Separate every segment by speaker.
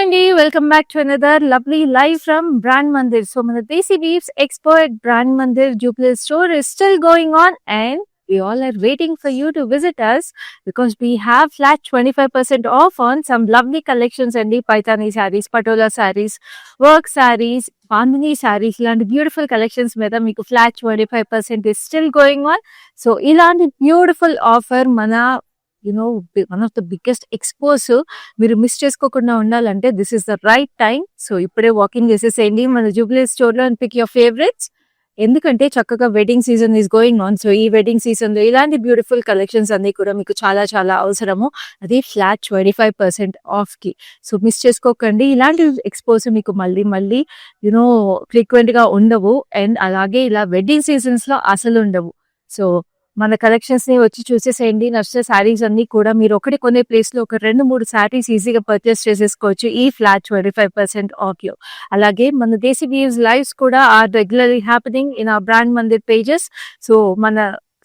Speaker 1: అండి. Welcome back to another lovely live from brand Mandir. So మన Desi weaves expo at brand Mandir Jubilee store is still going on and we all are waiting for you to visit us because we have flat 25% off on some lovely collections అండి. Paithani sarees, patola sarees, work sarees, bandhani sarees ఇలాంటి beautiful collections మీద మీకు flat 25% is still going on. So ఇలాంటి beautiful offer మన one of the biggest expos మీరు miss చేసుకోకుండా ఉండాలంటే this is the right time. So ఇప్పుడే వాకింగ్ చేసేసేయండి మన జూబ్లీ స్టోర్ లో అండ్ పిక్ యువర్ ఫేవరెట్స్. ఎందుకంటే చక్కగా wedding season is going on. So ఈ వెడ్డింగ్ సీజన్ లో ఇలాంటి బ్యూటిఫుల్ కలెక్షన్స్ అన్ని కూడా మీకు చాలా చాలా అవసరము. అది ఫ్లాట్ 25% ఆఫ్ కి. సో మిస్ చేసుకోకండి. ఇలాంటి ఎక్స్పోస్ మీకు మళ్ళీ మళ్ళీ ఫ్రీక్వెంట్ గా ఉండవు. అండ్ అలాగే ఇలా వెడ్డింగ్ సీజన్స్ లో అసలు ఉండవు. సో మన కలెక్షన్స్ ని వచ్చి చూసేసేయండి. నచ్చిన శారీస్ అన్ని కూడా మీరు ఒకటి కొనే ప్లేస్ లో ఒక 2-3 శారీస్ ఈజీగా పర్చేస్ చేసేసుకోవచ్చు ఈ ఫ్లాట్ 25% ఆఫ్ లో. అలాగే మన దేశీ వీవ్స్ లైవ్స్ కూడా ఆర్ రెగ్యులర్లీ హ్యాపెనింగ్ ఇన్ ఆ బ్రాండ్ మందిర్ పేజెస్. సో మన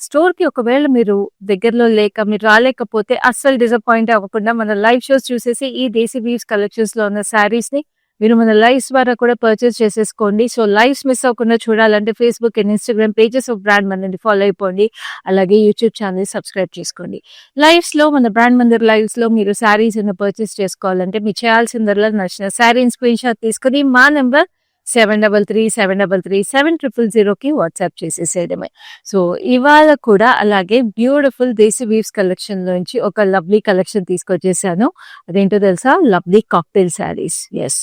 Speaker 1: స్టోర్ కి ఒకవేళ మీరు దగ్గరలో లేక మీరు రాలేకపోతే అస్సలు డిసప్పాయింట్ అవ్వకుండా మన లైవ్ షోస్ చూసేసి ఈ దేశీ వీవ్స్ కలెక్షన్స్ లో ఉన్న శారీస్ ని మీరు మన లైవ్స్ ద్వారా కూడా పర్చేస్ చేసేసుకోండి. సో లైవ్స్ మిస్ అవ్వకుండా చూడాలంటే Facebook and Instagram pages of brand Mandir follow అయిపోండి. అలాగే యూట్యూబ్ ఛానల్ సబ్స్క్రైబ్ చేసుకోండి. లైవ్స్ లో మన బ్రాండ్ మందిర్ లైవ్స్ లో మీరు శారీస్ పర్చేస్ చేసుకోవాలంటే మీరు చేయాల్సిందల్లా నచ్చిన శారీ స్క్రీన్ షాట్ తీసుకుని మా నెంబర్ 7333733000కి వాట్సాప్ చేసేసేయడమే. సో ఇవాళ కూడా అలాగే బ్యూటిఫుల్ దేశీ వీవ్స్ కలెక్షన్ నుంచి ఒక లవ్లీ కలెక్షన్ తీసుకొచ్చేసాను. అదేంటో తెలుసా? Lovely cocktail saris. Yes,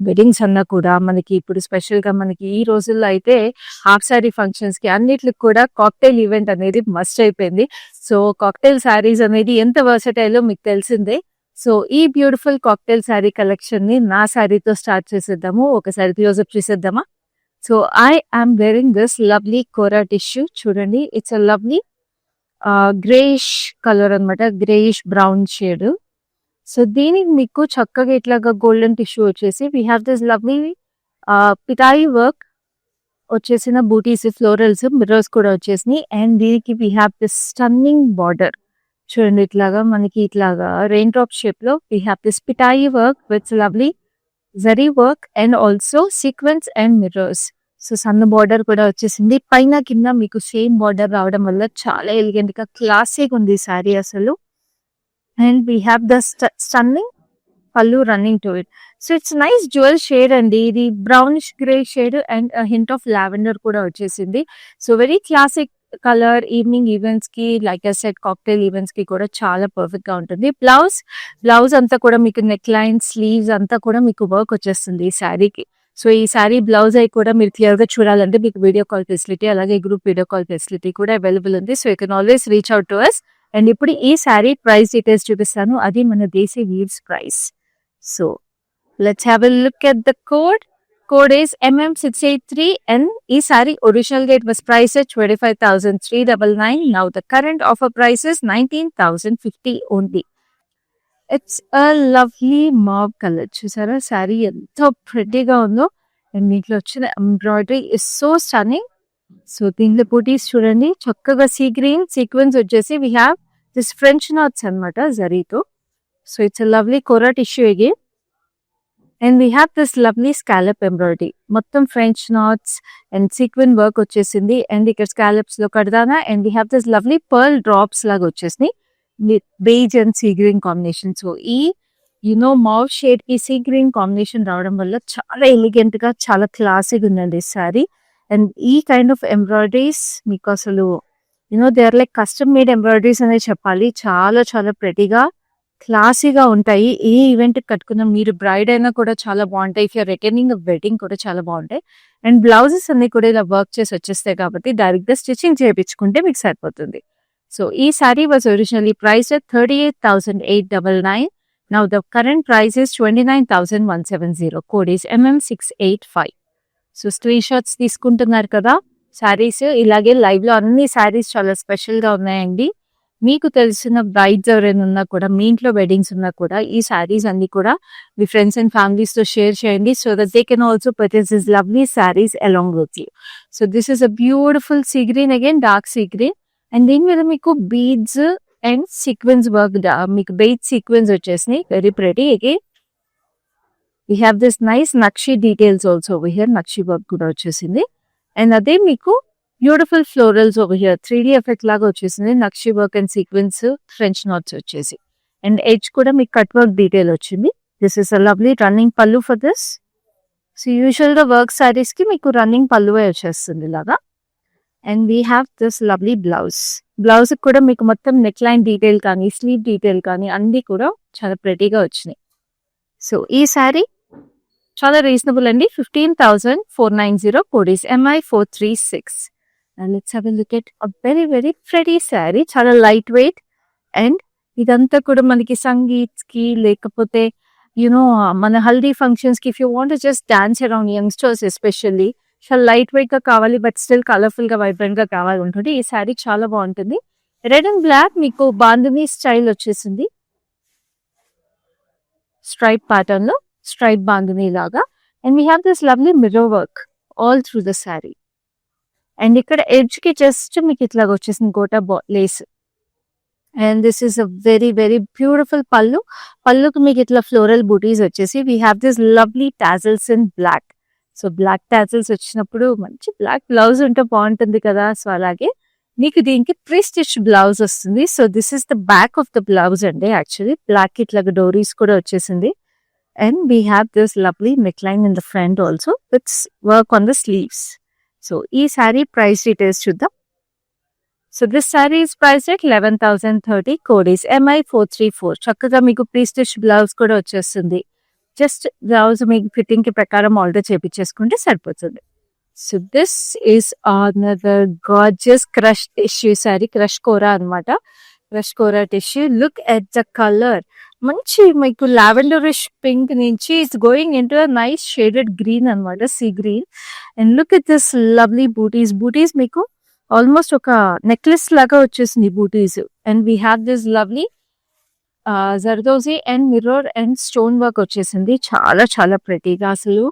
Speaker 1: weddings అన్నా కూడా మనకి ఇప్పుడు స్పెషల్ గా మనకి ఈ రోజుల్లో అయితే హాఫ్ శారీ ఫంక్షన్స్ కి అన్నిటికి కూడా కాక్టైల్ ఈవెంట్ అనేది మస్ట్ అయిపోయింది. సో కాక్టైల్ శారీస్ అనేది ఎంత వర్సటైలో మీకు తెలిసిందే. సో ఈ బ్యూటిఫుల్ కాక్టైల్ శారీ కలెక్షన్ ని నా శారీతో స్టార్ట్ చేసేద్దాము. ఒకసారి క్లోజ్అప్ చేసేద్దామా? So I am wearing this lovely kora tissue. చూడండి, it's a lovely greyish colour అనమాట, గ్రేయిష్ బ్రౌన్ షేడ్. సో దీనికి మీకు చక్కగా ఇట్లాగా గోల్డెన్ టిష్యూ వచ్చేసి వీ హ్యావ్ దిస్ లవ్లీ పిటాయి వర్క్ వచ్చేసిన బూటీస్, ఫ్లోరల్స్, మిర్రర్స్ కూడా వచ్చేసినాయి. అండ్ దీనికి we have this stunning border. చూడండి, ఇట్లాగా మనకి ఇట్లాగా రెయిన్ డ్రాప్ షేప్ లో వీ హ్యావ్ దిస్ పిటాయి work with lovely zari work and also sequence and mirrors. So సన్న బార్డర్ కూడా వచ్చేసింది. పైన కింద మీకు సేమ్ బార్డర్ రావడం వల్ల చాలా ఎలిగెంట్ గా క్లాసిక్ ఉంది ఈ శారీ అసలు. And we have the stunning pallu running to it. So it's nice jewel shade అండి. ఇది brownish grey shade and hint of lavender కూడా వచ్చేసింది. So very classic colour. Evening events కి, like I said, cocktail events కి కూడా చాలా perfect గా ఉంటుంది. బ్లౌజ్ అంతా కూడా మీకు నెక్ లైన్, స్లీవ్స్ అంతా కూడా మీకు వర్క్ వచ్చేస్తుంది ఈ శారీకి. సో ఈ శారీ బ్లౌజ్ అయి కూడా మీరు క్లియర్ గా చూడాలంటే మీకు వీడియో కాల్ ఫెసిలిటీ, అలాగే గ్రూప్ వీడియో కాల్ ఫెసిలిటీ కూడా అవైలబుల్ ఉంది. So you can always reach out to us. And ఇప్పుడు ఈ శారీ ప్రైస్ డీటెయిల్స్ చూపిస్తాను. అది మన Desi weaves price. So let's have a look at the code. Code is MM683 and ఈ sari original gate was priced at 25,399. Now the current offer price is 19,050 only. It's a lovely mauve color. చూసారా సారీ ఎంతో ప్రెట్టీగా ఉందో. And దీంట్లో వచ్చిన embroidery is so stunning. So దీంట్లో బూటీస్ చూడండి, చక్కగా సీ గ్రీన్ సీక్వెన్స్ వచ్చేసి we have this French knots అనమాట జరీతో. So it's a lovely kora tissue again. And we have this lovely scallop embroidery. మొత్తం French knots and sequin work వచ్చేసింది. And ఇక్కడ scallops లో కడదానా. And we have this lovely pearl drops లాగా వచ్చేసినాయి, beige and sea green combination. So ఈ mauve shade కి sea green combination రావడం వల్ల చాలా ఎలిగెంట్ గా, చాలా క్లాసిక్ ఉందండి సారీ. అండ్ ఈ కైండ్ ఆఫ్ ఎంబ్రాయిడరీస్ మీకు అసలు they are like custom made embroideries అనే చెప్పాలి. చాలా చాలా ప్రెటీగా, క్లాసీగా ఉంటాయి. ఏ ఈవెంట్ కట్టుకున్న మీరు బ్రైడ్ అయినా కూడా చాలా బాగుంటాయి. ఇఫ్ యూర్ అటెండింగ్ వెడ్డింగ్ కూడా చాలా బాగుంటాయి. అండ్ బ్లౌజెస్ అన్ని కూడా ఇలా వర్క్ చేసి వచ్చేస్తాయి కాబట్టి డైరెక్ట్ గా స్టిచ్చింగ్ చేయించుకుంటే మీకు సరిపోతుంది. సో ఈ sorry was originally priced at 38,899. Now the current price is 29,170. Code is MM685. So screen shots తీసుకుంటున్నారు కదా శారీస్. ఇలాగే లైవ్ లో అన్ని శారీస్ చాలా స్పెషల్ గా ఉన్నాయండి. మీకు తెలిసిన బ్రైడ్స్ ఎవరైనా ఉన్నా కూడా, మీ ఇంట్లో వెడ్డింగ్స్ ఉన్నా కూడా ఈ శారీస్ అన్ని కూడా మీ ఫ్రెండ్స్ అండ్ ఫ్యామిలీస్ తో షేర్ చేయండి. So that they can also purchase this lovely saris along with you. So this is a beautiful sea green, again dark sea green. And దీని మీద మీకు బీడ్స్ అండ్ సీక్వెన్స్ వర్క్, మీకు bait sequence వచ్చేసినాయి, very pretty. Again we have this nice nakshi details also over here. Nakshi work కూడా వచ్చేసింది. And అదే మీకు beautiful florals over here 3D effect లాగా వచ్చేసింది. Nakshi work and sequence French knots వచ్చేసి. And edge కూడా మీకు కట్ వర్క్ డీటెయిల్ వచ్చింది. This is a lovely running pallu for this. So usual గా వర్క్ సారీస్ కి మీకు రన్నింగ్ పల్లువే వచ్చేస్తుంది ఇలాగా. And we have this lovely blouse. Blouse కూడా మీకు మొత్తం నెక్ లైన్ డీటెయిల్ కానీ స్లీవ్ డీటెయిల్ కానీ అన్ని కూడా చాలా ప్రెటీగా వచ్చినాయి. సో ఈ శారీ చాలా రీజనబుల్ అండి. 15,490 code is MI436. And let's have a look at a very very pretty saree. చాలా లైట్ వెయిట్. అండ్ ఇదంతా కూడా మనకి సంగీత్ కి లేకపోతే యునో మన హల్దీ ఫంక్షన్స్ కి if you want just dance around youngsters especially చాలా లైట్ వెయిట్ గా కావాలి బట్ స్టిల్ కలర్ఫుల్ గా వైబ్రెంట్ గా కావాలి ఉంటుంది. ఈ శారీ చాలా బాగుంటుంది. రెడ్ అండ్ బ్లాక్ మీకు బాంధనీ స్టైల్ వచ్చేసింది. స్ట్రైప్ ప్యాటర్న్ లో స్ట్రైప్ బాంధనీ లాగా. And we have this lovely mirror work all through the sari. And ఇక్కడ ఎడ్జ్ కి జస్ట్ మీకు ఇట్లాగా వచ్చేసింది gota lace. And this is a very very beautiful pallu. పళ్ళుకి మీకు ఇట్లా ఫ్లోరల్ బూటీస్ వచ్చేసి we have this lovely tassels in black. So black tassels వచ్చినప్పుడు మంచి బ్లాక్ బ్లౌజ్ ఉంటే బాగుంటుంది కదా. సో అలాగే మీకు దీనికి ప్రీ స్టిచ్ బ్లౌజ్ వస్తుంది. So this is the back of the blouse అండి. యాక్చువల్లీ బ్లాక్ ఇట్లాగా డోరీస్ కూడా వచ్చేసింది. And we have this lovely neck line in the front also with work on the sleeves. So ఈ sari price details చూద్దాం. So this sari is price at 11,030. Code is MI434. చక్కగా మీకు pre stitch blouse కూడా వచ్చేస్తుంది. Just blouse మీకు fitting కి ప్రకారం order చేపించేసుకుంటే సరిపోతుంది. So this is another gorgeous crush tissue sari. Crush kora అనమాట. Crush kora tissue. Look at the colour. మంచి మీకు లావెండరిష్ పింక్ నుంచి it's going in to nice shaded green అనమాట. Sea green. And look at this lovely buttis. Buttis మీకు almost ఒక necklace లాగా వచ్చేసింది buttis. And we have this lovely zardozi and mirror and stone work వచ్చేసింది. చాలా చాలా ప్రెటీగా అసలు.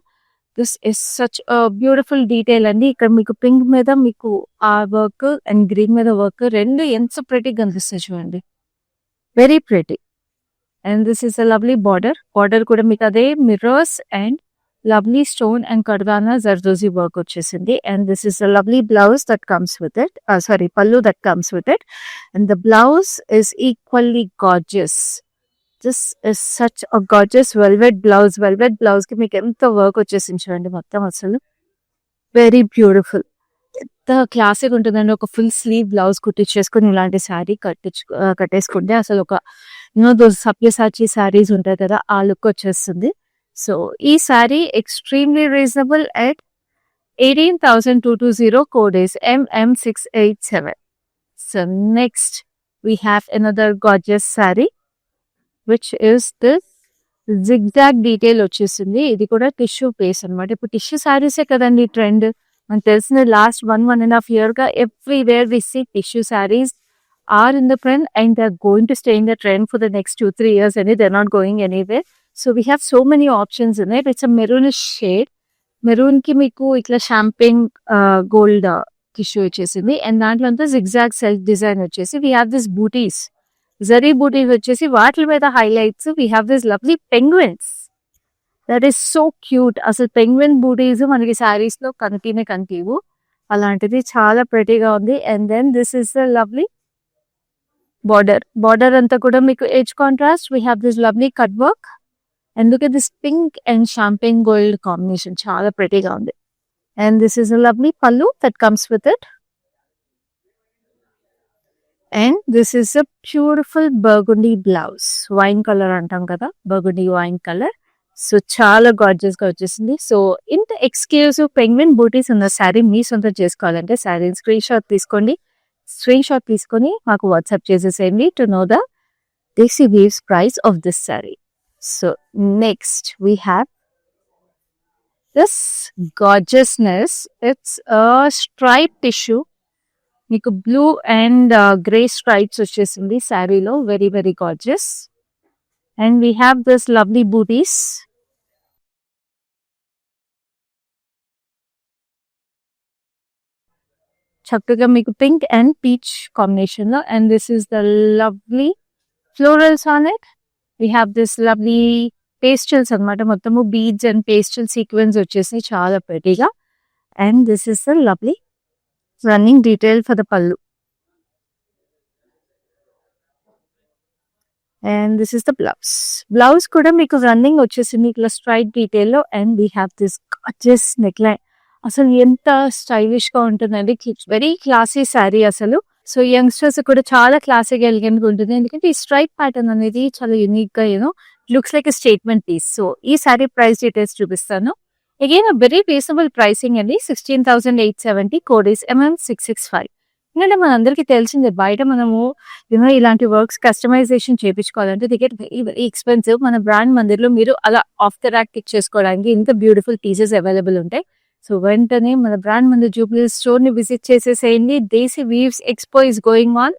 Speaker 1: This is such beautiful detail అండి. ఇక్కడ మీకు పింక్ మీద మీకు ఆ వర్క్ అండ్ గ్రీన్ మీద వర్క్ రెండు ఎంత ప్రెటీగా కనిపిస్తాయి చూడండి. Very pretty. And this is a lovely border. Border కూడా మీకు అదే mirrors and lovely stone and కడ్వానా జర్దోజీ వర్క్ వచ్చేసింది. And this is a lovely blouse that comes with it. Sari pallu that comes with it. And the blouse is equally gorgeous. This is such a gorgeous velvet blouse. Velvet blouse కి మీకు ఎంత work వచ్చేసింది చూడండి మొత్తం అసలు. Very beautiful. ఎంత classic ఉంటుందండి. ఒక ఫుల్ స్లీవ్ బ్లౌజ్ కుట్టించేసుకుని ఇలాంటి శారీ కట్టేసుకుంటే అసలు ఒక సబ్యసాచి శారీస్ ఉంటాయి కదా ఆ లుక్ వచ్చేస్తుంది. సో ఈ sari extremely reasonable at 18,220. Code is MM687. So next we have another gorgeous sari which is this zigzag detail వచ్చేసింది. ఇది కూడా టిష్యూ పేస్ అనమాట. ఇప్పుడు టిష్యూ శారీసే కదండి ట్రెండ్. మనకు తెలిసిన లాస్ట్ 1.5 year గా everywhere we see tissue saris are in the trend and they're going to stay in the trend for the next 2-3 years and they're not going anywhere. So we have so many options in it. It's a maroonish shade. Maroon ki meeku itla champagne gold tissue vachesindi and dantlo anta zigzag self design vachesi. We have this booties. Zari booties vachesi vaatli meeda highlights. We have this lovely penguins. That is so cute. Asal penguin booties manaki sarees lo kantivu. Alantidi chaala pretty ga undi. And then this is a lovely border anta kuda meeku edge contrast. We have this lovely cut work and look at this pink and champagne gold combination. Chaala pretty ga undi. And this is a lovely pallu that comes with it. And this is a beautiful burgundy blouse. Wine color antam kada, burgundy wine color. So chaala gorgeous ga vachesindi. So ఇంత exclusive penguin బూటీస్ ఉన్న శారీ మీ సొంతం చేసుకోవాలంటే sari screen shot తీసుకొని మాకు WhatsApp చేసేసేయండి to know the Desi weaves price of this sari. So next we have this gorgeousness. It's stripe tissue. మీకు blue and grey stripes వచ్చేసింది శారీలో. Very very gorgeous. And we have this lovely buttis. చక్కగా మీకు pink and peach combination లో. And this is the lovely florals on it. We have this lovely pastels అన్నమాట. మొత్తము beads and pastel sequence వచ్చేసినాయి చాలా ప్రెటీగా. And this is the lovely running detail for the pallu. And this is the blouse. Blouse కూడా మీకు running వచ్చేసింది ఇట్లా straight detail లో. And we have this gorgeous neck line. అసలు ఎంత స్టైలిష్ గా ఉంటుందండి. వెరీ క్లాసీ శారీ అసలు. సో యంగ్స్టర్స్ కూడా చాలా క్లాసిక్ ఎలిగెంట్ గా ఉంటుంది. ఎందుకంటే ఈ స్ట్రైప్ ప్యాటర్న్ అనేది చాలా యూనిక్ గా looks like a statement piece. So ఈ శారీ ప్రైస్ డీటెయిల్స్ చూపిస్తాను. అగైన్ వెరీ రీజనబుల్ ప్రైసింగ్ అండి. 16,870. Code is MM665. ఎందుకంటే మనందరికీ తెలిసిందే బయట మనము ఇలాంటి వర్క్స్ కస్టమైజేషన్ చేయించుకోవాలంటే the get very very expensive. మన బ్రాండ్ మందిర్లో మీరు అలా ఆఫ్ ద ర్యాక్ టిక్ చేసుకోవడానికి ఇంత బ్యూటిఫుల్ పీసెస్ అవైలబుల్ ఉంటాయి. సో వెంటనే మన బ్రాండ్ మందిర్ జూబ్లీ స్టోర్ ని విజిట్ చేసేసేయండి. Desi weaves expo is going on.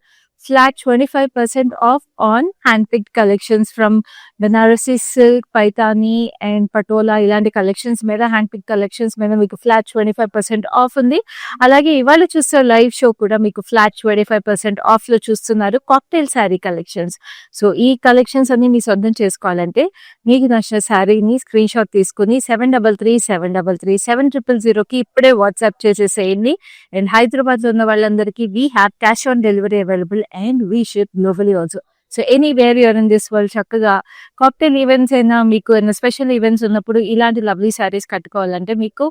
Speaker 1: Flat 25% off on hand-picked collections from Banarasi silk, Paitani and Patola. ఇలాంటి కలెక్షన్స్ మీద హ్యాండ్-పిక్ కలెక్షన్స్ మీద మీకు ఫ్లాట్ 25% ఆఫ్ ఉంది. అలాగే ఇవాళ చూస్తే లైవ్ షో కూడా మీకు ఫ్లాట్ 25% ఆఫ్ లో చూస్తున్నారు. Cocktail sari collections. సో ఈ కలెక్షన్స్ అన్ని మీ సొంతం చేసుకోవాలంటే మీకు నచ్చిన శారీని స్క్రీన్ షాట్ తీసుకుని 7337337000కి ఇప్పుడే వాట్సాప్ చేసేసేయండి. అండ్ హైదరాబాద్ లో ఉన్న వాళ్ళందరికీ we have cash on delivery available and we ship globally also. So anywhere you are in this world చక్కగా కాక్టైల్ ఈవెంట్స్ అయినా మీకు ఏమైనా స్పెషల్ ఈవెంట్స్ ఉన్నప్పుడు ఇలాంటి లవ్లీ శారీస్ కట్టుకోవాలంటే మీకు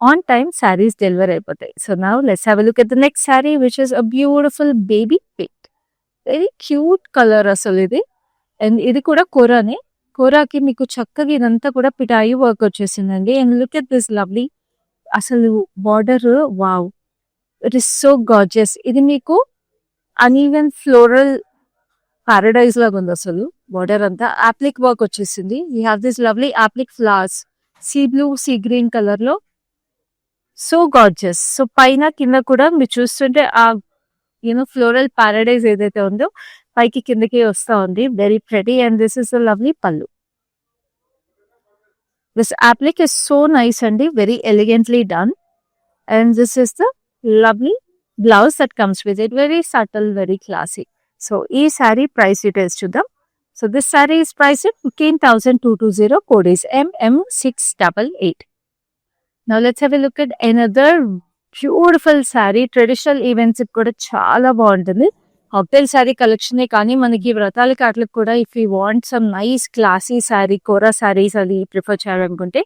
Speaker 1: ఆన్ టైమ్ శారీస్ డెలివర్ అయిపోతాయి. So now let's have a look at the next sari which is a beautiful baby pink. Very cute colour అసలు ఇది. అండ్ ఇది కూడా కోరానే. కోరాకి మీకు చక్కగా ఇదంతా కూడా పిటాయి వర్క్ వచ్చేసిందండి. And look at this lovely అసలు border wow, it is so gorgeous. ఇది మీకు అన్ఈవెన్ ఫ్లోరల్ పారడైజ్ లాగా ఉంది అసలు. బార్డర్ అంతా ఆప్లిక్ వర్క్ వచ్చేసింది. We have this lovely applique flowers sea blue sea green colour లో. So gorgeous. సో పైన కింద కూడా మీరు చూస్తుంటే ఆ ఫ్లోరల్ పారడైజ్ ఏదైతే ఉందో పైకి కిందకి వస్తా ఉంది. Very pretty. And this is the lovely pallu. This applique is so nice అండి. Very elegantly done. And this is the lovely blouse that comes with it. Very subtle, very classy. So ఈ sari price details చూద్దాం. So this sari is price 15,220. Code is MM688. Now let's have a look at another beautiful sari. Traditional events కూడా చాలా బాగుంటుంది. Cocktail sari కలెక్షనే కానీ మనకి వ్రతాలకి అట్లకి కూడా if you want some nice classy sari, kora saris అది ప్రిఫర్ చేయాలనుకుంటే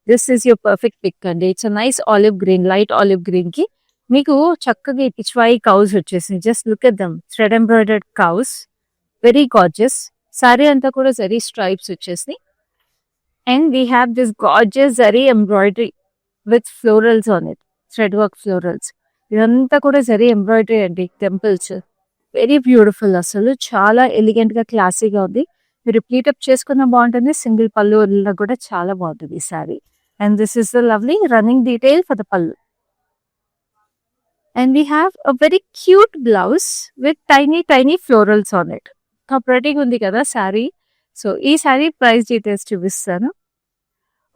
Speaker 1: this is your perfect pick అండి. It's nice olive green, light olive green కి మీకు చక్కగా పిచ్వాయి కౌస్ వచ్చేసింది. Just look at them. Thread embroidered cows. Very gorgeous. Sari అంతా కూడా జరీ స్ట్రైప్స్ వచ్చేసి. And we have this gorgeous zari embroidery with florals on it. Thread work florals. ఇదంతా కూడా zari embroidery అండి. టెంపుల్స్. Very beautiful. అసలు చాలా ఎలిగెంట్ గా క్లాసీగా ఉంది. మీరు ప్లీట్ అప్ చేసుకున్న బాగుంటుంది. సింగిల్ పళ్ళు కూడా చాలా బాగుంటుంది ఈ sari. And this is the lovely running detail for the pallu. And we have a very cute blouse with tiny florals on it. ప్రెటీగా ఉంది కదా శారీ. సో ఈ శారీ ప్రైస్ డీటెయిల్స్ చూపిస్తాను.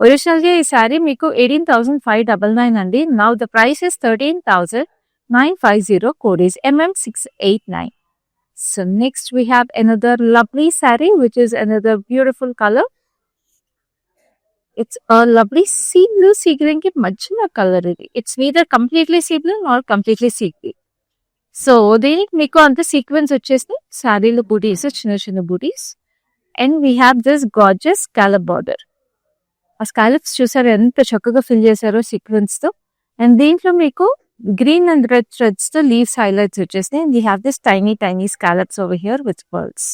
Speaker 1: ఒరిజినల్ గా ఈ శారీ మీకు 18,599 అండి. Now the price is 13,950. Code is MM689. So next we have another lovely saree which is another beautiful color. It's a lovely sea blue sea green ki మధ్యన colour ఇది. It's neither completely sea blue nor completely sea green. So దీనికి మీకు అంత sequence వచ్చేసి శారీలో బూటీస్, చిన్న చిన్న butis. And we have this gorgeous scallop border. ఆ స్కాలప్స్ చూసారు ఎంత చక్కగా ఫిల్ చేశారో సీక్వెన్స్ తో. అండ్ దీంట్లో మీకు గ్రీన్ అండ్ రెడ్ థ్రెడ్స్ తో లీవ్స్ హైలైట్స్ వచ్చేసినాయి. We have this tiny scallops over here with pearls.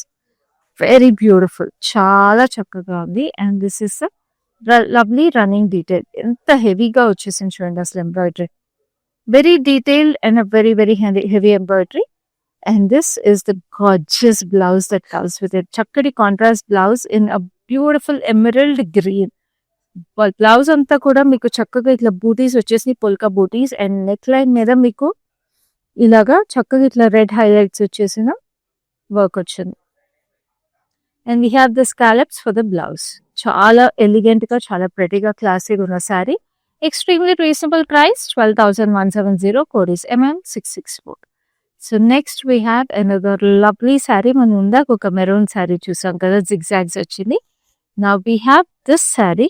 Speaker 1: Very beautiful. చాలా చక్కగా ఉంది. And this is lovely running detail. ఎంత హెవీగా వచ్చేసింది చూడండి అసలు embroidery. Very detailed and very very heavy embroidery. And this is the gorgeous blouse that comes with it. చక్కటి contrast blouse in a beautiful emerald green. Blouse అంతా కూడా మీకు చక్కగా ఇట్లా బూటీస్ వచ్చేసి polka butis. And neck line మీద మీకు ఇలాగా చక్కగా ఇట్లా రెడ్ హైలైట్స్ వచ్చేసిన వర్క్ వచ్చింది. And we have the scallops for the blouse. చాలా ఎలిగెంట్ గా, చాలా ప్రెటీగా, క్లాసీగా ఉన్న sari. Extremely reasonable price 12,170. Code is MM664. So next we have another lovely sari. మనం ఉందాక ఒక మెరూన్ శారీ చూసాం కదా, జిగ్జాగ్స్ వచ్చింది. Now we have this sari.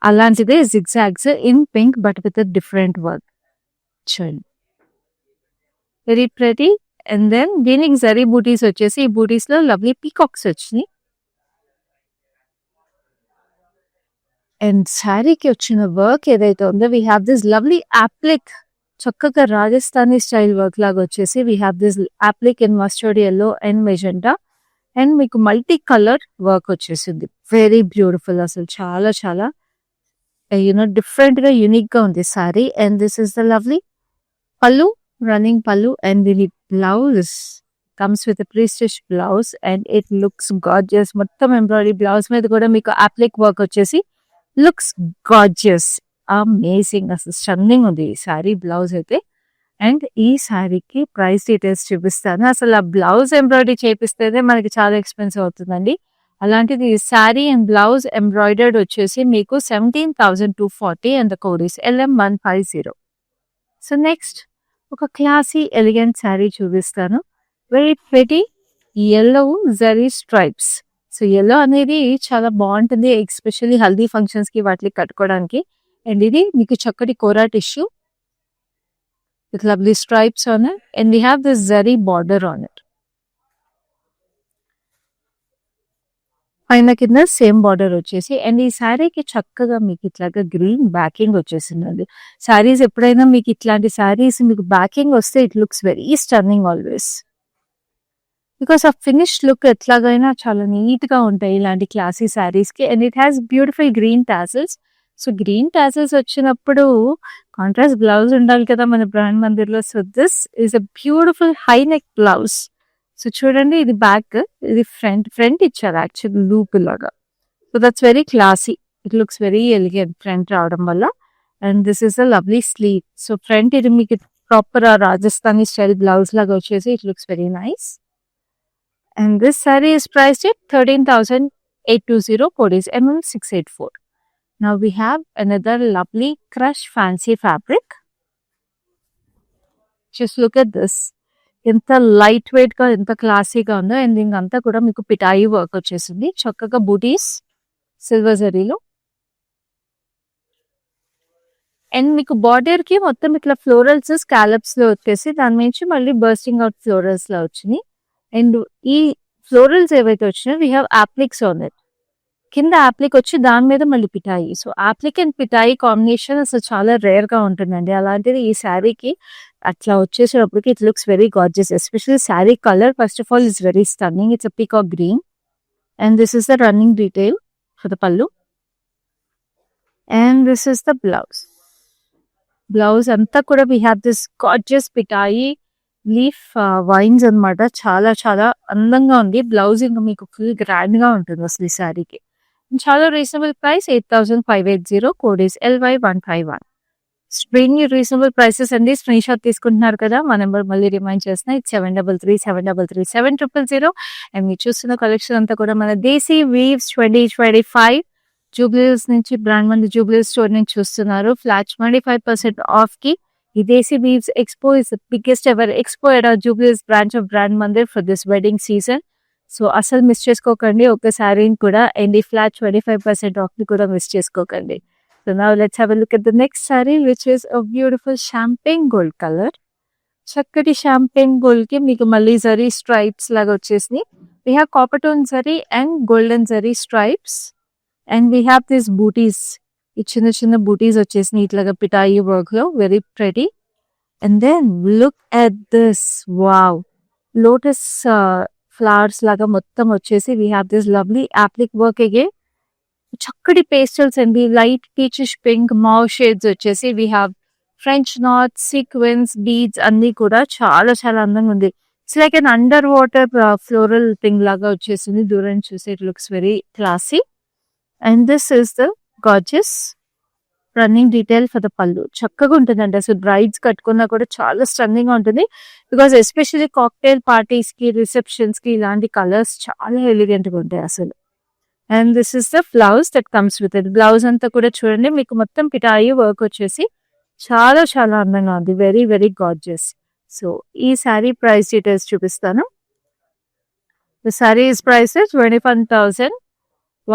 Speaker 1: అలాంటిదే zigzags in pink but with different work. చూడండి, వెరీ ప్రెటీ. అండ్ దెన్ దీనికి జరీ బూటీస్ వచ్చేసి, ఈ బూటీస్ లో లవ్లీ పీకాక్స్ వచ్చినాయి. అండ్ శారీకి వచ్చిన వర్క్ ఏదైతే ఉందో, we have this lovely applique, చక్కగా రాజస్థానీ స్టైల్ వర్క్ లాగా వచ్చేసి we have this applique in mustard yellow and magenta. And మీకు మల్టీ కలర్ వర్క్ వచ్చేసింది. వెరీ బ్యూటిఫుల్, అసలు చాలా చాలా డిఫరెంట్ గా యూనిక్ గా ఉంది sari. And this is the lovely pallu, running pallu. And దీని blouse comes with pre stitch blouse and it looks gorgeous. మొత్తం ఎంబ్రాయిడరీ, బ్లౌజ్ మీద కూడా మీకు అప్లిక్ వర్క్ వచ్చేసి లుక్స్ గార్జియస్, అమేజింగ్, అసలు స్టన్నింగ్ ఉంది ఈ సారీ బ్లౌజ్ అయితే. అండ్ ఈ సారీకి ప్రైస్ డీటెయిల్స్ చూపిస్తాను. అసలు ఆ బ్లౌజ్ ఎంబ్రాయిడరీ చేపిస్తేనే మనకి చాలా ఎక్స్పెన్సివ్ అవుతుందండి. అలాంటిది ఈ సారీ అండ్ బ్లౌజ్ ఎంబ్రాయిడర్డ్ వచ్చేసి మీకు 17,240 and the code is LM150. So next ఒక క్లాసీ ఎలిగెంట్ శారీ చూపిస్తాను. Very pretty yellow zari stripes. So yellow అనేది చాలా బాగుంటుంది, ఎస్పెషల్లీ హల్దీ ఫంక్షన్స్ కి వాటికి కట్టుకోవడానికి. అండ్ ఇది మీకు చక్కటి కోరా tissue with lovely stripes on it, and we have this zari border on it. పైన కింద సేమ్ బార్డర్ వచ్చేసి. అండ్ ఈ శారీకి చక్కగా మీకు ఇట్లాగా గ్రీన్ బ్యాకింగ్ వచ్చేసిందండి. శారీస్ ఎప్పుడైనా మీకు ఇట్లాంటి శారీస్ మీకు బ్యాకింగ్ వస్తే it looks very stunning always, because ఆ ఫినిష్ లుక్ ఎట్లాగైనా చాలా నీట్ గా ఉంటాయి ఇలాంటి క్లాసీ శారీస్ కి. And it has beautiful green tassels. So green tassels వచ్చినప్పుడు కాంట్రాస్ట్ బ్లౌజ్ ఉండాలి కదా మన బ్రాండ్ మందిర్లో. So this is a beautiful high neck blouse. So చూడండి, ఇది బ్యాక్, ఇది ఫ్రంట్ ఇచ్చారు యాక్చువల్లీ లూప్ లాగా. So that's very classy, it looks very elegant front రావడం వల్ల. And this is a lovely sleeve. So front ఇది మీకు ప్రాపర్ రాజస్థానీ స్టైల్ బ్లౌజ్ లాగా వచ్చేసి it looks very nice. And this sari is priced at 13,820, code is MM684. Now we have another lovely crush fancy fabric. Just look at this. ఎంత light weight గా, ఎంత క్లాసీగా ఉందో. And ఇంకంతా కూడా మీకు పిటాయి వర్క్ వచ్చేసింది, చక్కగా బూటీస్ సిల్వర్ జరీలో. అండ్ మీకు బార్డర్ కి మొత్తం ఇట్లా ఫ్లోరల్స్ స్కాలప్స్ లో వచ్చేసి దాని నుంచి మళ్ళీ బర్స్టింగ్ అవుట్ ఫ్లోరల్స్ లో వచ్చినాయి. అండ్ ఈ ఫ్లోరల్స్ ఏవైతే వచ్చినాయో we have appliques on it. కింద అప్లిక్ వచ్చి దాని మీద మళ్ళీ పిటాయి. సో అప్లిక్ అండ్ పిటాయి కాంబినేషన్ అసలు చాలా రేర్ గా ఉంటుందండి. అలాంటిది ఈ శారీకి అట్లా వచ్చేసేటప్పటికి it looks very gorgeous. Especially sari colour first of all is very stunning. It's a peacock green. And this is the running detail for the pallu. And this is the blouse. Blouse అంతా కూడా we have this gorgeous పిటాయి leaf vines అన్నమాట. చాలా చాలా అందంగా ఉంది. Blouse ఇంకా మీకు ఫుల్ గ్రాండ్ గా ఉంటుంది అసలు ఈ శారీకి. చాలా reasonable price 8,580, code is LY151. Extremely reasonable prices అండి. స్క్రీన్ షాట్ తీసుకుంటున్నారు కదా, మా నెంబర్ మళ్ళీ రిమైండ్ చేస్తున్నా, ఇట్స్ 7337337000. అండ్ మీరు చూస్తున్న కలెక్షన్ అంతా కూడా మన దేశీ వీవ్స్ 2025 జూబ్లీస్ నుంచి, బ్రాండ్ మంది జూబ్లీ స్టోర్ నుంచి చూస్తున్నారు. ఫ్లాట్ 25% ఆఫ్ కి ఈ desi weaves expo is the biggest ever expo at Jubilee's branch of brand Mandir for this wedding season. So అసలు మిస్ చేసుకోకండి ఒక్కసారి కూడా. అండ్ ఈ ఫ్లాట్ 25% ఆఫ్ ని కూడా మిస్ చేసుకోకండి. So now let's have a look at the next saree, which is a beautiful champagne gold color. చక్కటి champagne gold కి మీకు మళ్ళీ జరీ స్ట్రైప్స్ లాగా వచ్చేసినాయి. We have copper tone zari and golden zari stripes. And we have these booties. ఈ చిన్న చిన్న బూటీస్ వచ్చేసినాయి ఇట్లాగా పిటాయి వర్క్ లో, very pretty. And then look at this, wow, lotus flowers లాగా మొత్తం వచ్చేసి we have this lovely applique work again. చక్కటి పేస్టల్స్ అండి, light peachish pink mauve shades వచ్చేసి we have French knot, sequins, beads అన్ని కూడా చాలా చాలా అందంగా ఉంది. It's like an under water floral thing లాగా వచ్చేసింది. దూరం చూసి it looks very classy. And this is the gorgeous running detail for the పళ్ళు. చక్కగా ఉంటుందండి అసలు, బ్రైడ్స్ కట్టుకున్నా కూడా చాలా స్టన్నింగ్ గా ఉంటుంది. బికాస్ ఎస్పెషల్లీ కాక్టైల్ పార్టీస్ కి, రిసెప్షన్స్ కి ఇలాంటి కలర్స్ చాలా ఎలిగెంట్ గా ఉంటాయి అసలు. And this is the blouse that comes with it. Blouse అంతా కూడా చూడండి మీకు మొత్తం పిటాయి వర్క్ వచ్చేసి చాలా చాలా అందంగా ఉంది, వెరీ వెరీ గార్జియస్. సో ఈ శారీ ప్రైస్ డీటెయిల్స్ చూపిస్తాను. The sari is price 21,000,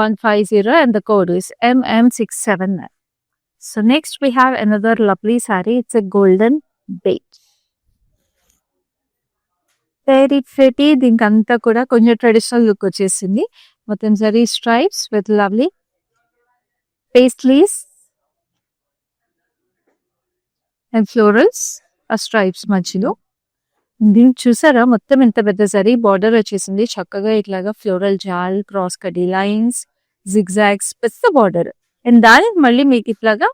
Speaker 1: 150 and the code is MM679. So next we have another lovely saree. It's a golden beige. Very pretty. దీనికి అంతా కూడా కొంచెం ట్రెడిషనల్ లుక్ వచ్చేసింది. మొత్తం zari stripes with lovely paisleys and florals ఆ stripes మధ్యలో. దీన్ని చూసారా మొత్తం ఎంత పెద్ద జరీ బార్డర్ వచ్చేసింది. చక్కగా ఇట్లాగా ఫ్లోరల్ జాల్, క్రాస్ కడ్డీ లైన్స్, జిగ్జాగ్స్, పెద్ద బార్డర్. అండ్ దానికి మళ్ళీ మీకు ఇట్లాగా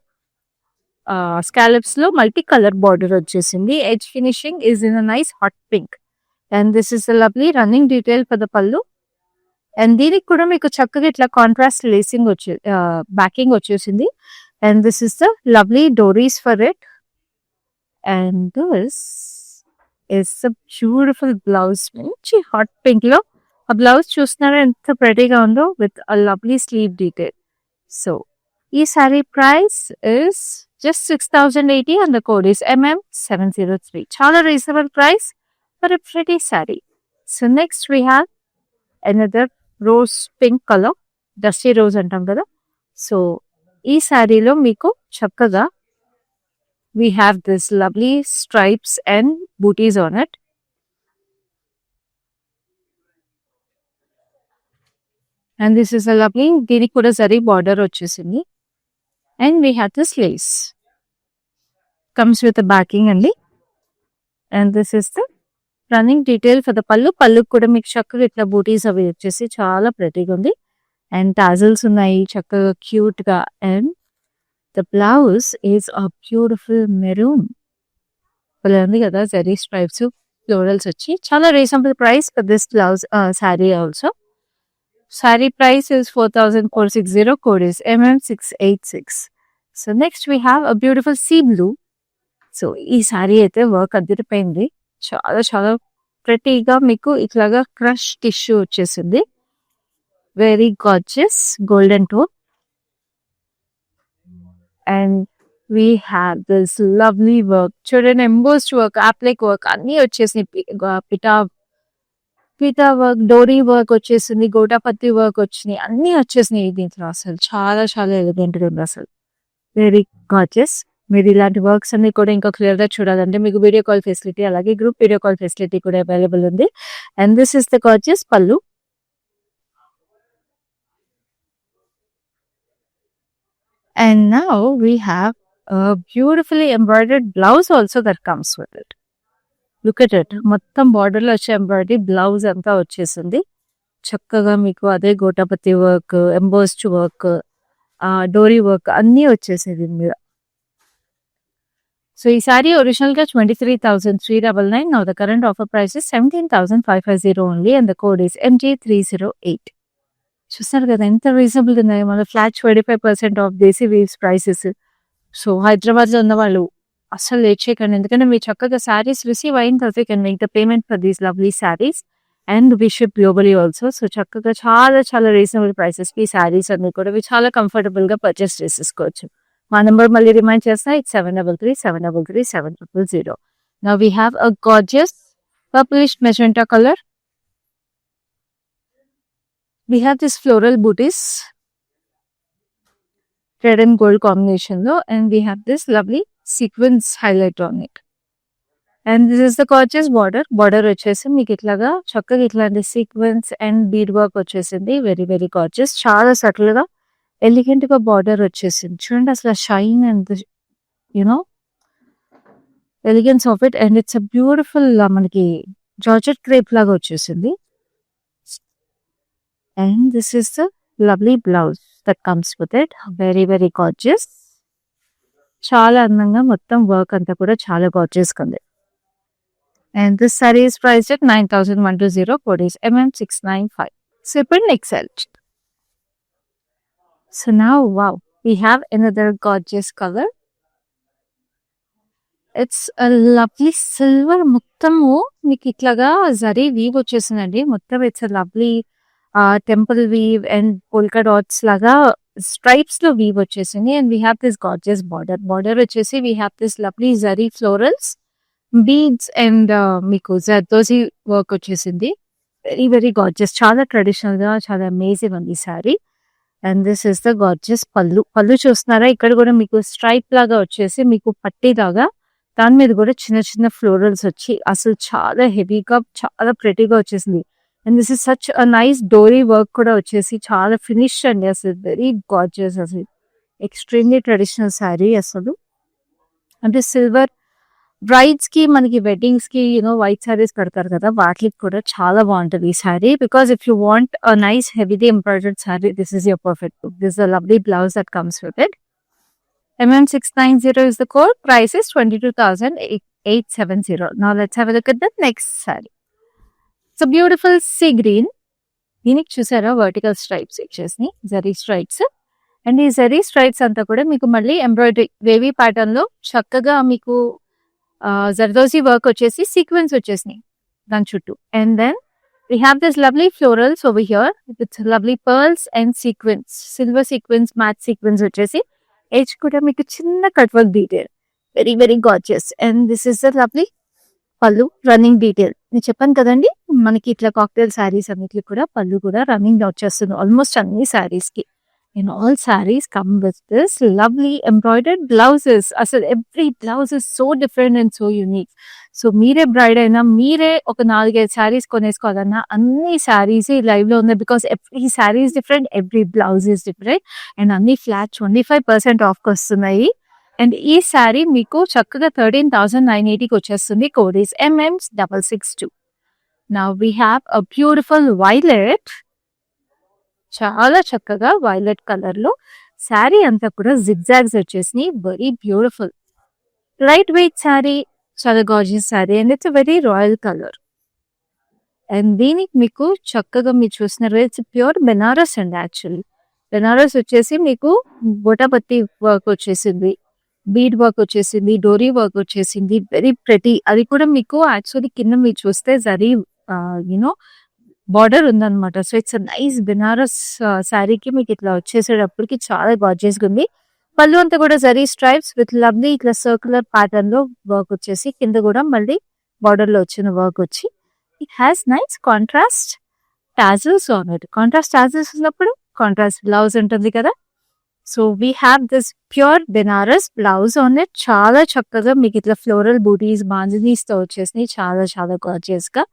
Speaker 1: స్కాలప్స్ లో మల్టీ కలర్ బార్డర్ వచ్చేసింది. Edge finishing is in a nice hot pink. And this is lovely running detail for the pallu. And దీనికి కూడా మీకు చక్కగా ఇట్లా కాంట్రాస్ట్ లేసింగ్ బ్యాకింగ్ వచ్చేసింది. And this is the lovely doris for it. And this is the beautiful blouse. మంచి hot pink లో ఆ blouse చూస్తున్నారా ఎంత ప్రెటీగా ఉందో with a lovely sleeve detail. So ఈ sari price is just 6080 and the code is MM703. చాలా reasonable price for a pretty saree. So next we have another rose pink color, dusty rose antam kada. So ee saree lo meeku chakkaga we have this lovely stripes and booties on it. And this is a lovely deeniki kuda zari border vachesindi. And we have this lace. Comes with a backing andi. And this is the running detail for the పళ్ళు కూడా మీకు చక్కగా ఇట్లా బూటీస్ అవి వచ్చేసి చాలా ప్రెటీగా ఉంది. And tassels ఉన్నాయి చక్కగా క్యూట్ గా. And the blouse is a beautiful maroon ఉంది కదా. జరీ స్ట్రైప్స్ ఫ్లోరల్స్ వచ్చి చాలా reasonable price for this blouse sari also. Sari price is 4460. Code is MM686. So next we have a beautiful sea blue. So ఈ శారీ అయితే work అదిరిపోయింది. చాలా చాలా ప్రెటీగా మీకు ఇట్లాగా క్రష్ టిష్యూ వచ్చేసింది. Very gorgeous golden tone. And we have this lovely work. చూడండి embossed work, అప్లిక్ work అన్నీ వచ్చేసినాయి. పిటా వర్క్, డోరీ వర్క్ వచ్చేసింది, గోటాపత్తి వర్క్ వచ్చినాయి, అన్నీ వచ్చేసినాయి దీంట్లో. అసలు చాలా చాలా ఎలిగెంట్గా ఉంది అసలు. Very gorgeous. మీరు ఇలాంటి వర్క్స్ అన్ని కూడా ఇంకా క్లియర్గా చూడాలంటే మీకు వీడియో కాల్ ఫెసిలిటీ అలాగే గ్రూప్ వీడియో కాల్ ఫెసిలిటీ కూడా అవైలబుల్ ఉంది. And this is the gorgeous pallu. And now we have a beautifully embroidered blouse also that comes with it. Look at it. మొత్తం బార్డర్ లో వచ్చే ఎంబ్రాయిడరీ బ్లౌజ్ అంతా వచ్చేసింది. చక్కగా మీకు అదే gota patti work, embossed work, dori work అన్నీ వచ్చేసేది దీని మీద. సో ఈ సారీ ఒరిజినల్ గా 23,399. Now the current offer price is 17,550 only and the code is MG308. చూస్తారు కదా ఎంత రీజనబుల్ ఉన్నాయి. మన flat 25% off Desi Weaves prices. So Hyderabad లో ఉన్న వాళ్ళు అస్సలు లేట్ చేయకండి. ఎందుకంటే మీరు చక్కగా శారీస్ రిసీవ్ అయిన తర్వాత you can make the payment for these lovely saris and we ship globally also. So చక్కగా చాలా చాలా రీజనబుల్ ప్రైసెస్ కి శారీస్ అన్ని కూడా చాలా కంఫర్టబుల్ గా పర్చేస్ చేసేసుకోవచ్చు. మా నెంబర్ మళ్ళీ రిమైండ్ చేస్తా, it's 733-733-700. Now we have a gorgeous purplish magenta color. We have this floral booties, red and gold combination లో, and we have this lovely sequence highlight on it. And this is the gorgeous border. Border వచ్చేసి మీకు ఇట్లాగా చక్కగా ఇట్లాంటి sequence and bead work వచ్చేసింది. Very very gorgeous. చాలా subtle గా elegant గా బార్డర్ వచ్చేసింది. చూడండి అసలు shine and you know elegance of it. And it's a beautiful మనకి జార్జెట్ క్రేప్ లాగా వచ్చేసింది. And this is the lovely blouse that comes with it. Very very gorgeous. చాలా అందంగా మొత్తం వర్క్ అంతా కూడా చాలా గార్జియస్ గా ఉంది. And this saree is priced at 9,120. Code is MM695. Super excellent. So now, wow, we have another gorgeous color. It's a lovely silver. మొత్తము మీకు ఇట్లాగా జరీ వీవ్ వచ్చేసిందండి. మొత్తం it's a lovely temple weave and polka dots లాగా stripes లో weave వచ్చేసింది. And we have this gorgeous border వచ్చేసి we have this lovely zari florals, beads and మీకు జర్దోజీ వర్క్ వచ్చేసింది. Very very gorgeous. చాలా ట్రెడిషనల్ గా చాలా అమేజింగ్ ఉంది ఈ sari. And this is the gorgeous pallu. Pallu చూస్తున్నారా? ఇక్కడ కూడా మీకు స్ట్రైప్ లాగా వచ్చేసి మీకు పట్టీ లాగా దాని మీద కూడా చిన్న చిన్న ఫ్లోరల్స్ వచ్చి అసలు చాలా హెవీగా చాలా ప్రెటీగా వచ్చేసింది. And this is such a nice dori work కూడా వచ్చేసి చాలా ఫినిష్ అండి. అసలు వెరీ గార్జియస్, అసలు ఎక్స్ట్రీమ్లీ ట్రెడిషనల్ శారీ అసలు. అంటే సిల్వర్ బ్రైడ్స్ కి మనకి వెడ్డింగ్స్ కి వైట్ సారీస్ కడతారు కదా, వాటికి కూడా చాలా బాగుంటుంది ఈ sorry. Because if you want a nice heavily embroidered sorry, this is your perfect look. This is a lovely blouse that comes with it. MM690 is the code. Price is 22,870. Now let's have a look at the next saree. It's a beautiful sea green. దీనికి చూసారా vertical stripes ఇచ్చేసి zari stripes. And ఈ zari stripes అంతా కూడా మీకు మళ్ళీ embroidery wavy pattern లో చక్కగా మీకు జర్దోజీ వర్క్ వచ్చేసి సీక్వెన్స్ వచ్చేసినాయి దాని చుట్టూ. And then we have this lovely florals over here with lovely pearls and sequins, silver sequins, matte sequins వచ్చేసి ఎడ్జ్ కూడా మీకు చిన్న cut work detail, very very gorgeous. And this is the lovely pallu running detail. నేను చెప్పాను కదండి మనకి ఇట్లా cocktail saris అన్నిటికి కూడా పళ్ళు కూడా రన్నింగ్ వచ్చేస్తుంది ఆల్మోస్ట్ అన్ని శారీస్ కి. In all sarees come with this lovely embroidered blouses. అసలు every blouse is so different and so unique. So మీరే బ్రైడ్ అయినా మీరే ఒక 4-5 శారీస్ కొనేసుకోవాలన్నా అన్ని శారీస్ లైవ్ లో ఉన్నాయి. Because every sari is different, every blouse is different. And అన్ని ఫ్లాట్ 25% ఆఫ్ వస్తున్నాయి. అండ్ ఈ శారీ మీకు చక్కగా 13,980కి వచ్చేస్తుంది. Code is MM662. Now we have a beautiful violet. చాలా చక్కగా వైలెట్ కలర్ లో శారీ అంతా కూడా జిగ్జాగ్స్ వచ్చేసి very beautiful light weight sari, చాలా gorgeous sari. And it's very royal colour. అండ్ దీనికి మీకు చక్కగా మీరు చూసిన ఇట్స్ ప్యూర్ బెనారస్ అండి. యాక్చువల్లీ బెనారస్ వచ్చేసి మీకు బొటాపత్తి వర్క్ వచ్చేసింది, బీడ్ వర్క్ వచ్చేసింది, డోరీ వర్క్ వచ్చేసింది, వెరీ ప్రెటీ. అది కూడా మీకు యాక్చువల్లీ కింద మీరు చూస్తే జరీ బార్డర్ ఉందన్నమాట. సో ఇట్స్ నైస్ బెనారస్ శారీకి మీకు ఇట్లా వచ్చేసేటప్పటికి చాలా గార్జియస్ గా ఉంది. పళ్ళు అంతా కూడా జరీ స్ట్రైప్స్ విత్ లవ్లీ ఇట్లా సర్క్యులర్ ప్యాటర్న్ లో వర్క్ వచ్చేసి కింద కూడా మళ్ళీ బార్డర్ లో వచ్చిన వర్క్ వచ్చి it has nice contrast tassels on it. Contrast tassels ఉన్నప్పుడు కాంట్రాస్ట్ బ్లౌజ్ ఉంటుంది కదా. So we have this pure Banaras blouse on it. చాలా చక్కగా మీకు ఇట్లా ఫ్లోరల్ బూటీస్ బాంజనీస్ తో వచ్చేసి చాలా చాలా గార్జియస్ గా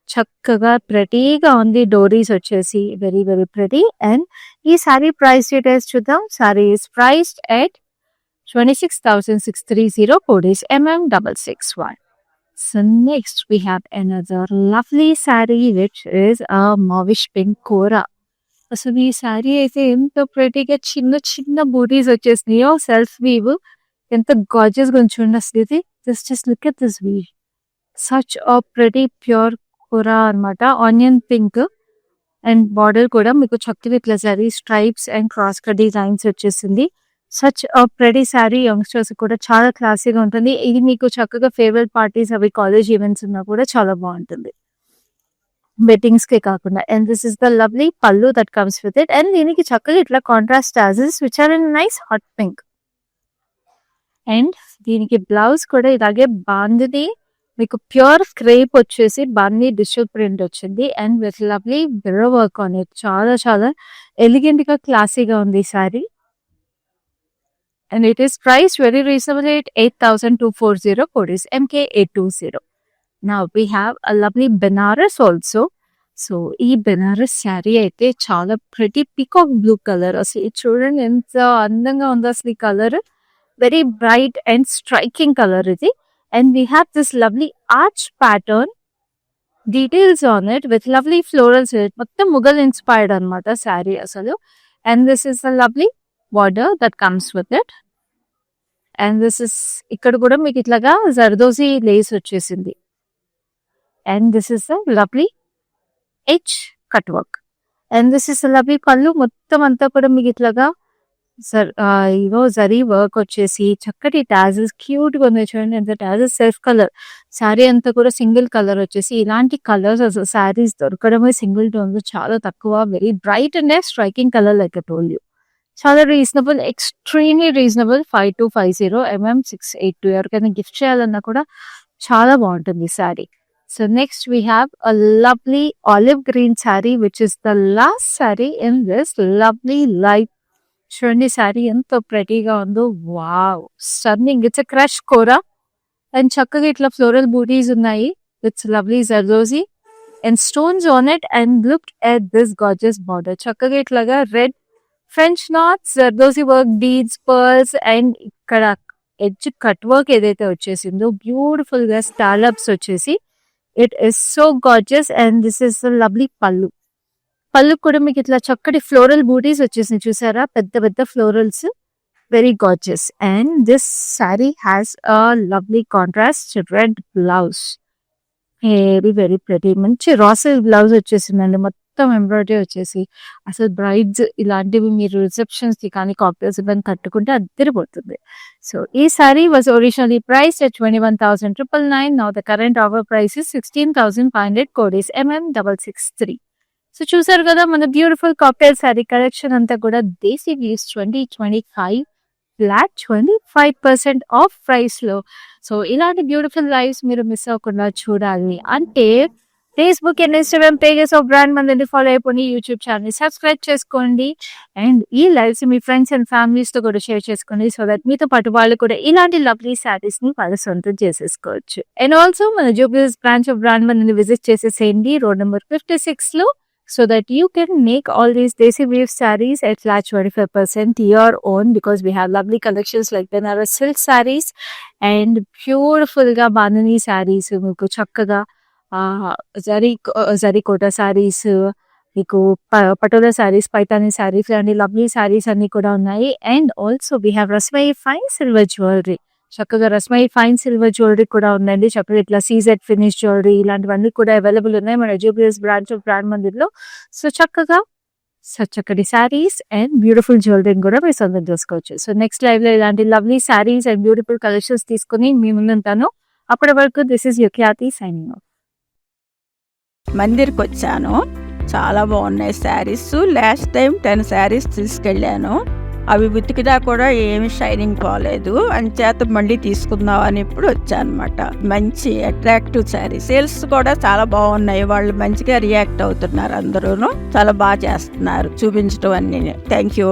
Speaker 1: చక్కగా ప్రెటీగా ఉంది. డోరీస్ వచ్చేసి వెరీ వెరీ ప్రెటీ. అండ్ ఈ సారీ ప్రైస్ డీటెయిల్స్ చూద్దాం. Sorry is priced at 26,630. Code is MM661. So next we have another lovely saree which is a mauvish pink kora. అసలు ఈ శారీ అయితే ఎంత ప్రెటీగా చిన్న చిన్న బూటీస్ వచ్చేసినాయో సెల్ఫ్ వీవ్, ఎంత గార్జియస్ గా చూడండి అసలు ఇది. Just look at this weave, such a pretty pure kora అనమాట. ఆనియన్ పింక్ అండ్ బార్డర్ కూడా మీకు చక్కగా ఇట్లా zari stripes and cross cut designs వచ్చేసింది. Such a pretty sari, youngsters కూడా చాలా క్లాసీగా ఉంటుంది. ఇది మీకు చక్కగా ఫేవరెట్ పార్టీస్ అవి కాలేజ్ ఈవెంట్స్ ఉన్నా కూడా చాలా బాగుంటుంది, వెడ్డింగ్స్ కే కాకుండా. And this is the lovely pallu that comes with it. And దీనికి చక్కగా ఇట్లా contrast tassels which are in nice hot pink. And దీనికి బ్లౌజ్ కూడా ఇలాగే బాందిది మీకు ప్యూర్ క్రేప్ వచ్చేసి బాందీ డిజిటల్ ప్రింట్ వచ్చింది. అండ్ విత్ లవ్లీ బిర్ర వర్క్ ఆన్ ఇట్. చాలా చాలా ఎలిగెంట్ గా క్లాసీగా ఉంది ఈ sari. And it is price very reasonable at 8,240. Code is MK820. Now we have a lovely Benaras also. So ఈ బెనారస్ శారీ అయితే చాలా ప్రెటీ పీకాక్ బ్లూ కలర్. అసలు ఇది చూడండి ఎంత అందంగా ఉందో అసలు ఈ colour. Very bright and striking colour ఇది. And we have this lovely arch pattern details on it with lovely florals. మొత్తం ముగల్ ఇన్స్పైర్డ్ అనమాట శారీ అసలు. And this is a lovely border that comes with it. And this is ఇక్కడ కూడా మీకు ఇట్లాగా zardozi lace వచ్చేసింది. And this is a lovely edge cut work. And this is a lovely pallu. మొత్తం అంతా కూడా మీకు ఇట్లాగా జరీ వర్క్ వచ్చేసి చక్కటి టాజిల్స్ క్యూట్ గా ఉన్నాయి చూడండి. ఎంత టాజిల్స్ సెల్ఫ్ కలర్. శారీ అంతా కూడా సింగిల్ కలర్ వచ్చేసి ఇలాంటి కలర్స్ అసలు శారీస్ దొరకడమే సింగిల్ టోన్ లో చాలా తక్కువ. Very bright and striking colour like I told you. చాలా రీజనబుల్, ఎక్స్ట్రీమ్లీ రీజనబుల్. 5250 MM682. ఎవరికైనా గిఫ్ట్ చేయాలన్నా కూడా చాలా బాగుంటుంది ఈ sari. So next we have a lovely olive green saree, which is the last saree in this lovely light. చూడండి శారీ ఎంత ప్రెటీగా ఉందో. Wow, stunning. It's a crush kora and చక్కగా ఇట్లా ఫ్లోరల్ బూటీస్ ఉన్నాయి. It's lovely zardozi and stones on it. And look at this gorgeous border. చక్కగా ఇట్లాగా red French knots, zardozi work, beads, pearls and ఇక్కడ ఎడ్జ్ కట్ వర్క్ ఏదైతే వచ్చేసిందో బ్యూటిఫుల్ గా స్టార్లప్స్ వచ్చేసి it is so gorgeous. And this is lovely pallu. Pallu కూడా మీకు ఇట్లా చక్కటి ఫ్లోరల్ బూటీస్ వచ్చేసినాయి చూసారా, పెద్ద పెద్ద florals, very gorgeous. And this sorry has a lovely contrast red blouse, very very pretty. మంచి రాసెల్ బ్లౌజ్ వచ్చేసిందండి, మొత్తం ఎంబ్రాయిడరీ వచ్చేసి. అసలు బ్రైడ్స్ ఇలాంటివి మీరు రిసెప్షన్స్ కి కానీ కాక్టైల్స్ ఇవన్నీ కట్టుకుంటే అద్దరిపోతుంది. సో ఈ sorry was originally priced at 21,999. Now the current offer price is 16,500. code is MM663. So చూసారు కదా మన బ్యూటిఫుల్ కాక్టైల్ సారీ కలెక్షన్ అంతా కూడా దేశీ వీవ్స్ 2025 ఫ్లాట్ 25% ఆఫ్ ప్రైస్ లో. సో ఇలాంటి బ్యూటిఫుల్ లైవ్స్ మీరు మిస్ అవ్వకుండా చూడాలి అంటే Facebook and Instagram pages of brand మందిని ఫాలో అయిపోయి యూట్యూబ్ ఛానల్ సబ్స్క్రైబ్ చేసుకోండి. అండ్ ఈ lives me friends and families తో కూడా షేర్ చేసుకోండి, సో దట్ మీతో పాటు వాళ్ళు కూడా ఇలాంటి లవ్లీ శారీస్ ని వాళ్ళ సొంతం చేసేసుకోవచ్చు. అండ్ ఆల్సో మన జూబ్లీహిల్స్ బ్రాంచ్ ఆఫ్ బ్రాండ్ మందిని విజిట్ చేసేసేయండి రోడ్ నెంబర్ 56 లో, so that you can make all these Desi weave sarees at flat 25% your own, because we have lovely collections like Benares silk sarees and beautiful ga bandhani sarees. Meeku chakkaga zari kota sarees, meeku patola sarees, paitani sarees and lovely sarees anni kuda unnayi. And also we have Rasmai fine silver jewelry, చక్కగా రస్మై fine silver jewellery కూడా ఉందండి. చక్కగా ఇట్లా CZ finish jewellery ఇలాంటివన్నీ కూడా available ఉన్నాయి మన Jubilee Hills branch of brand మందిర్లో. సో చక్కగా చక్కటి శారీస్ అండ్ బ్యూటిఫుల్ జ్యువెలరీని కూడా మీరు సొంతం చేసుకోవచ్చు. సో నెక్స్ట్ లైవ్ లో ఇలాంటి lovely saris and beautiful collections తీసుకుని మీ ముందుంటాను. అప్పటి వరకు this is your Khyati signing off.
Speaker 2: మందిర్కి వచ్చాను, చాలా బాగున్నాయి శారీస్. లాస్ట్ టైం 10 శారీస్ తీసుకెళ్ళాను, అవి ఉతికినా కూడా ఏమి షైనింగ్ పోలేదు, అంచేత మళ్ళీ తీసుకుందాం అని ఇప్పుడు వచ్చానమాట. మంచి అట్రాక్టివ్ శారీ, సేల్స్ కూడా చాలా బాగున్నాయి, వాళ్ళు మంచిగా రియాక్ట్ అవుతున్నారు, అందరూ చాలా బాగా చేస్తున్నారు చూపించడం అన్ని. Thank you.